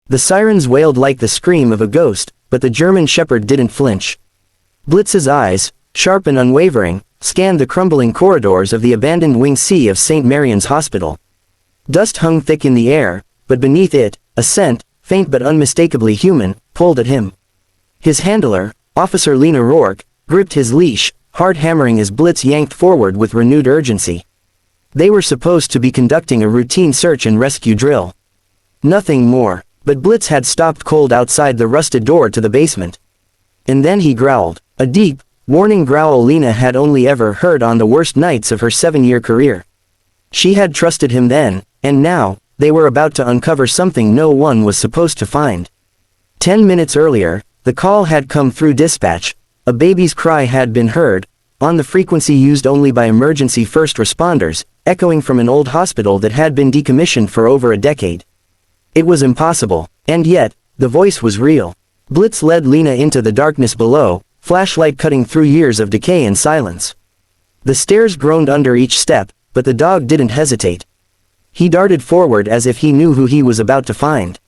The sirens wailed like the scream of a ghost, but the German shepherd didn't flinch. Blitz's eyes, sharp and unwavering, scanned the crumbling corridors of the abandoned Wing C of St. Marian's Hospital. Dust hung thick in the air, but beneath it, a scent, faint but unmistakably human, pulled at him. His handler, Officer Lena Rourke, gripped his leash, hard hammering as Blitz yanked forward with renewed urgency. They were supposed to be conducting a routine search and rescue drill. Nothing more, but Blitz had stopped cold outside the rusted door to the basement. And then he growled, a deep, warning growl Lena had only ever heard on the worst nights of her 7-year career. She had trusted him then, and now, they were about to uncover something no one was supposed to find. 10 minutes earlier, the call had come through dispatch. A baby's cry had been heard, on the frequency used only by emergency first responders, echoing from an old hospital that had been decommissioned for over a decade. It was impossible, and yet, the voice was real. Blitz led Lena into the darkness below, flashlight cutting through years of decay and silence. The stairs groaned under each step, but the dog didn't hesitate. He darted forward as if he knew who he was about to find.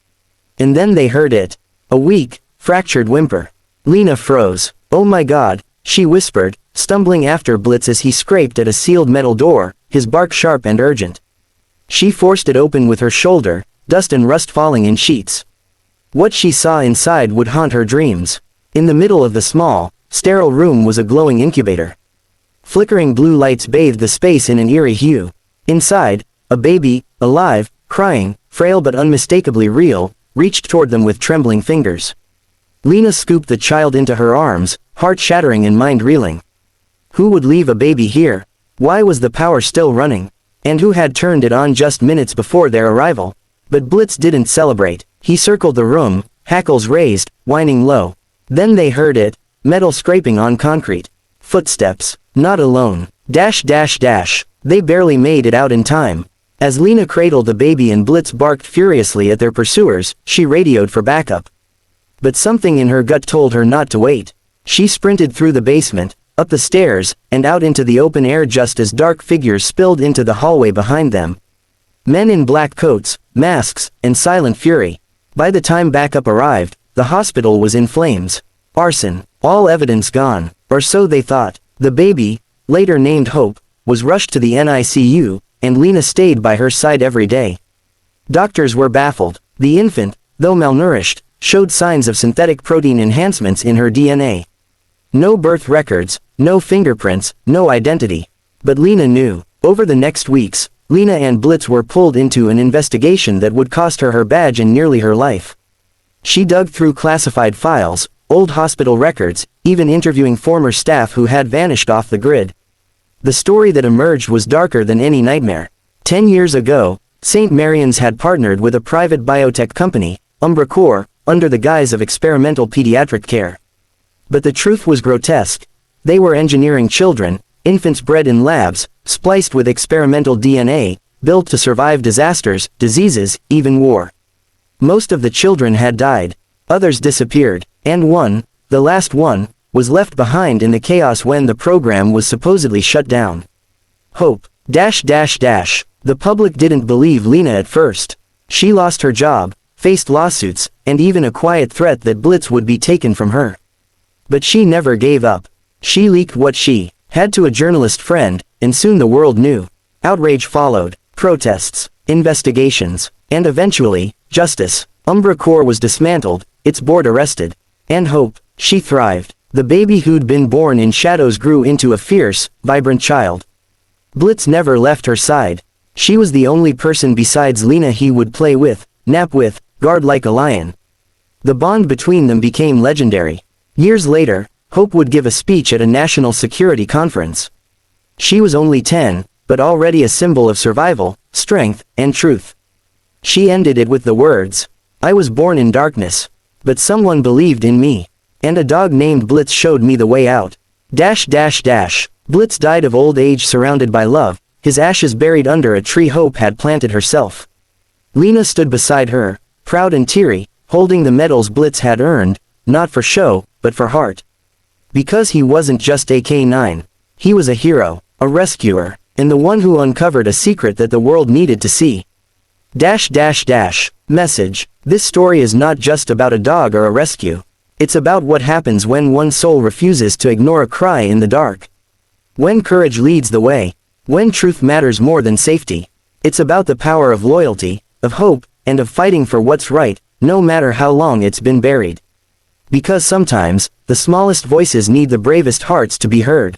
And then they heard it. A weak, fractured whimper. Lena froze. "Oh my God," she whispered, stumbling after Blitz as he scraped at a sealed metal door, his bark sharp and urgent. She forced it open with her shoulder, dust and rust falling in sheets. What she saw inside would haunt her dreams. In the middle of the small, sterile room was a glowing incubator. Flickering blue lights bathed the space in an eerie hue. Inside, a baby, alive, crying, frail but unmistakably real, reached toward them with trembling fingers. Lena scooped the child into her arms, heart shattering and mind reeling. Who would leave a baby here? Why was the power still running? And who had turned it on just minutes before their arrival? But Blitz didn't celebrate. He circled the room, hackles raised, whining low. Then they heard it, metal scraping on concrete. Footsteps. Not alone. Dash dash dash. They barely made it out in time. As Lena cradled the baby and Blitz barked furiously at their pursuers, she radioed for backup. But something in her gut told her not to wait. She sprinted through the basement, up the stairs, and out into the open air just as dark figures spilled into the hallway behind them. Men in black coats, masks, and silent fury. By the time backup arrived, the hospital was in flames. Arson. All evidence gone, or so they thought. The baby, later named Hope, was rushed to the NICU, and Lena stayed by her side every day. Doctors were baffled. The infant, though malnourished, showed signs of synthetic protein enhancements in her DNA. No birth records, no fingerprints, no identity. But Lena knew. Over the next weeks, Lena and Blitz were pulled into an investigation that would cost her her badge and nearly her life. She dug through classified files, old hospital records, even interviewing former staff who had vanished off the grid. The story that emerged was darker than any nightmare. 10 years ago, St. Marian's had partnered with a private biotech company, Umbracore, under the guise of experimental pediatric care. But the truth was grotesque. They were engineering children, infants bred in labs, spliced with experimental DNA, built to survive disasters, diseases, even war. Most of the children had died. Others disappeared, and one, the last one, was left behind in the chaos when the program was supposedly shut down. Hope. Dash dash dash. The public didn't believe Lena at first. She lost her job, faced lawsuits, and even a quiet threat that Blitz would be taken from her. But she never gave up. She leaked what she had to a journalist friend, and soon the world knew. Outrage followed, protests, investigations, and eventually, justice. Umbracore was dismantled, its board arrested. And Hope, she thrived. The baby who'd been born in shadows grew into a fierce, vibrant child. Blitz never left her side. She was the only person besides Lena he would play with, nap with, guard like a lion. The bond between them became legendary. Years later, Hope would give a speech at a national security conference. She was only 10, but already a symbol of survival, strength, and truth. She ended it with the words, "I was born in darkness, but someone believed in me. And a dog named Blitz showed me the way out." Dash dash dash. Blitz died of old age surrounded by love, his ashes buried under a tree Hope had planted herself. Lena stood beside her, proud and teary, holding the medals Blitz had earned, not for show, but for heart. Because he wasn't just AK-9. He was a hero, a rescuer, and the one who uncovered a secret that the world needed to see. Message. This story is not just about a dog or a rescue. It's about what happens when one soul refuses to ignore a cry in the dark. When courage leads the way. When truth matters more than safety. It's about the power of loyalty, of hope, and of fighting for what's right, no matter how long it's been buried. Because sometimes, the smallest voices need the bravest hearts to be heard.